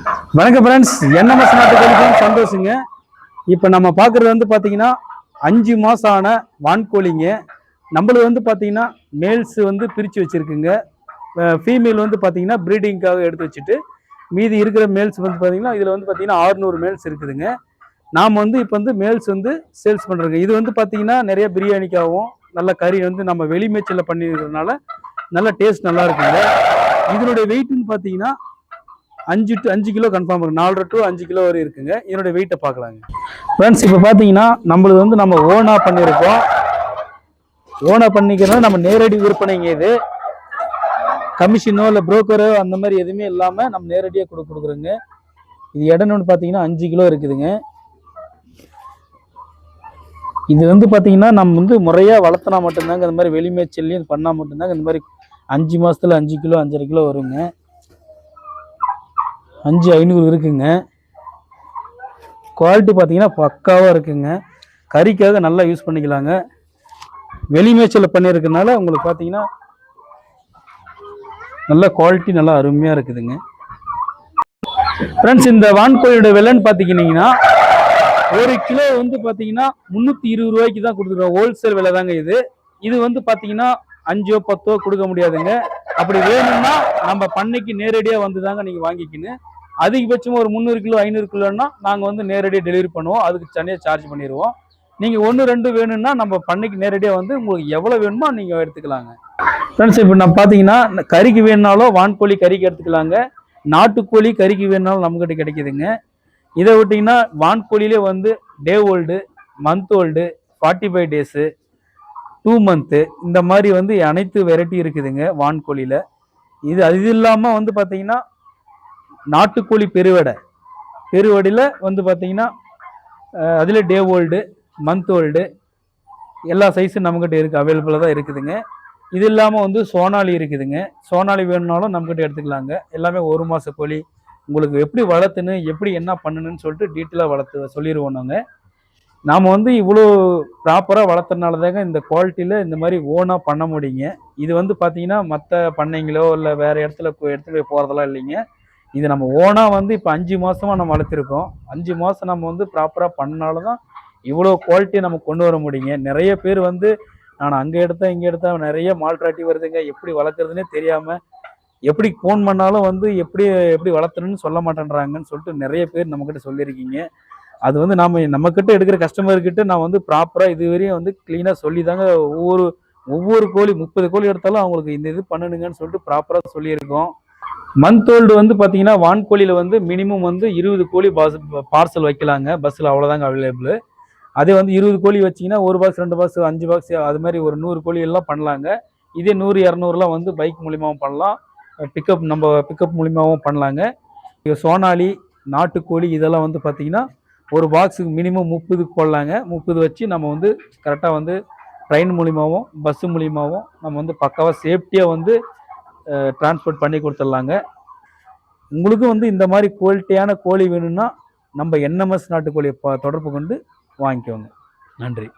வணக்கம் friends, NMS நாட்டுக்கோழி சந்தோஷங்க. இப்போ நம்ம பார்க்குறது வந்து பார்த்தீங்கன்னா 5 மாதம் ஆன வான்கோழிங்க. நம்மளுக்கு வந்து பார்த்தீங்கன்னா மேல்ஸ் வந்து பிரித்து வச்சுருக்குங்க. ஃபீமேல் வந்து பார்த்தீங்கன்னா ப்ரீடிங்காக எடுத்து வச்சுட்டு மீதி இருக்கிற மேல்ஸ் வந்து பார்த்தீங்கன்னா இதில் வந்து பார்த்தீங்கன்னா 600 மேல்ஸ் இருக்குதுங்க. நாம் வந்து இப்போ வந்து மேல்ஸ் வந்து சேல்ஸ் பண்ணுறோங்க. இது வந்து பார்த்தீங்கன்னா நிறைய பிரியாணிக்காகவும் நல்ல கறி வந்து நம்ம வெளிமேச்சலில் பண்ணிக்கிறதுனால நல்ல டேஸ்ட் நல்லா இருக்குங்க. இதனுடைய வெயிட்னு பார்த்தீங்கன்னா 5 கிலோ கன்ஃபார்ம் இருக்கு. 4.5 to 5 கிலோ வரை இருக்குங்க. இதனுடைய வெயிட்டை பார்க்கலாங்க ஃப்ரெண்ட்ஸ். இப்போ பார்த்தீங்கன்னா நம்மளுக்கு வந்து நம்ம ஓனா பண்ணியிருக்கோம். ஓனா பண்ணிக்கிறதுனால நம்ம நேரடி விற்பனைங்க. இது கமிஷனோ இல்லை புரோக்கரோ அந்த மாதிரி எதுவுமே இல்லாமல் நம்ம நேரடியாக கொடுக்குறோங்க. இது இடம்னு பார்த்தீங்கன்னா 5 கிலோ இருக்குதுங்க. இது வந்து பார்த்தீங்கன்னா நம்ம வந்து முறையாக வளர்த்தினா மட்டும்தாங்க இந்த மாதிரி வெளிமேச்சல்லையும் பண்ணால் மட்டும்தாங்க இந்த மாதிரி 5 மாதத்தில் 5 கிலோ 5.5 கிலோ வருங்க. 5,500 இருக்குங்க. குவாலிட்டி பார்த்தீங்கன்னா பக்காவாக இருக்குங்க. கறிக்காக நல்லா யூஸ் பண்ணிக்கலாங்க. வெளிமேச்சலில் பண்ணியிருக்கனால உங்களுக்கு பார்த்தீங்கன்னா நல்ல குவாலிட்டி நல்லா அருமையாக இருக்குதுங்க ஃப்ரெண்ட்ஸ். இந்த வான்கோழியோட விலைன்னு பார்த்திங்கன்னா 1 கிலோ வந்து பார்த்தீங்கன்னா 320 ரூபாய்க்கு தான் கொடுத்துருக்கோம். ஹோல்சேல் விலை தாங்க இது. இது வந்து பார்த்தீங்கன்னா 5 10 கொடுக்க முடியாதுங்க. அப்படி வேணும்னா நம்ம பண்ணைக்கு நேரடியாக வந்து தாங்க நீங்கள் வாங்கிக்கின்னு. அதிகபட்சமாக ஒரு 300 கிலோ 500 கிலோன்னா நாங்கள் வந்து நேரடியாக டெலிவரி பண்ணுவோம். அதுக்கு தனியாக சார்ஜ் பண்ணிடுவோம். நீங்கள் 1 2 வேணும்னா நம்ம பண்ணைக்கு நேரடியாக வந்து உங்களுக்கு எவ்வளோ வேணுமோ நீங்கள் எடுத்துக்கலாங்க ஃப்ரெண்ட்ஸ். இப்போ நம்ம பார்த்தீங்கன்னா கறிக்கு வேணுனாலும் வான்கோழி கறிக்கு எடுத்துக்கலாங்க. நாட்டுக்கோழி கறிக்கு வேணுனாலும் நம்மகிட்ட கிடைக்குதுங்க. இதை விட்டிங்கன்னா வான்கோழிலே வந்து டே old, month old, 45 days, 2 month இந்த மாதிரி வந்து அனைத்து வெரைட்டி இருக்குதுங்க வான்கோழியில். அது இல்லாமல் வந்து பார்த்தீங்கன்னா நாட்டுக்கோழி பெருவடையில் வந்து பார்த்தீங்கன்னா அதில் டே ஓல்டு, மந்த் ஓல்டு எல்லா சைஸும் நம்மக்கிட்ட இருக்குது, அவைலபிளாக தான் இருக்குதுங்க. இது இல்லாமல் வந்து சோனாலி இருக்குதுங்க. சோனாலி வேணும்னாலும் நம்மக்கிட்ட எடுத்துக்கலாங்க. எல்லாமே 1 மாத கோழி. உங்களுக்கு எப்படி வளர்த்துன்னு எப்படி என்ன பண்ணணுன்னு சொல்லிட்டு டீட்டெயிலாக சொல்லிடுவோம் நாங்கள். நாம் வந்து இவ்வளோ ப்ராப்பராக வளர்த்துறதுனால தாங்க இந்த குவாலிட்டியில் இந்த மாதிரி ஓனாக பண்ண முடியுங்க. இது வந்து பார்த்தீங்கன்னா மற்ற பண்ணைங்களோ இல்லை வேறு இடத்துல போய் போகிறதெல்லாம் இல்லைங்க. இது நம்ம ஓனாக வந்து இப்போ 5 மாதமாக நம்ம வளர்த்துருக்கோம். 5 மாதம் நம்ம வந்து ப்ராப்பராக பண்ணனால தான் இவ்வளோ குவாலிட்டியை நம்ம கொண்டு வர முடியுங்க. நிறைய பேர் வந்து நான் அங்கே எடுத்தேன் இங்கே எடுத்தேன் நிறைய மால்ட்ராட்டி வருதுங்க, எப்படி வளர்க்குறதுனே தெரியாமல் எப்படி ஃபோன் பண்ணாலும் வந்து எப்படி வளர்த்துணுன்னு சொல்ல மாட்டேன்றாங்கன்னு சொல்லிட்டு நிறைய பேர் நம்மக்கிட்ட சொல்லியிருக்கீங்க. அது வந்து நம்மக்கிட்ட எடுக்கிற கஸ்டமர்கிட்ட நான் வந்து ப்ராப்பராக இதுவரையும் வந்து க்ளீனாக சொல்லி தாங்க ஒவ்வொரு கோழி 30 கோழி எடுத்தாலும் அவங்களுக்கு இந்த இது பண்ணணுங்கன்னு சொல்லிட்டு ப்ராப்பராக சொல்லியிருக்கோம். மந்த் ஓல்டு வந்து பார்த்தீங்கன்னா வான்கோழியில் வந்து மினிமம் வந்து 20 கோழி பார்சல் வைக்கலாங்க. பஸ்ஸில் அவ்வளோதாங்க அவைலபிள். அதே வந்து 20 கோழி வச்சிங்கன்னா 1 பாக்ஸ் 2 பாக்ஸ் 5 பாக்ஸ் அது மாதிரி ஒரு 100 கோழி எல்லாம் பண்ணலாங்க. இதே 100 200லாம் வந்து பைக் மூலியமாகவும் பண்ணலாம், பிக்கப் மூலியமாகவும் பண்ணலாங்க. சோனாலி நாட்டுக்கோழி இதெல்லாம் வந்து பார்த்தீங்கன்னா ஒரு பாக்ஸுக்கு மினிமம் 30 போடலாங்க. 30 வச்சு நம்ம வந்து கரெக்டாக வந்து ட்ரெயின் மூலியமாகவும் பஸ்ஸு மூலியமாகவும் நம்ம வந்து பக்காவாக சேஃப்டியாக வந்து டிரான்ஸ்போர்ட் பண்ணி கொடுத்துடலாங்க. உங்களுக்கும் வந்து இந்த மாதிரி குவாலிட்டியான கோழி வேணும்னா நம்ம என்எம்எஸ் நாட்டுக்கோழியை தொடர்பு கொண்டு வாங்கிக்கோங்க. நன்றி.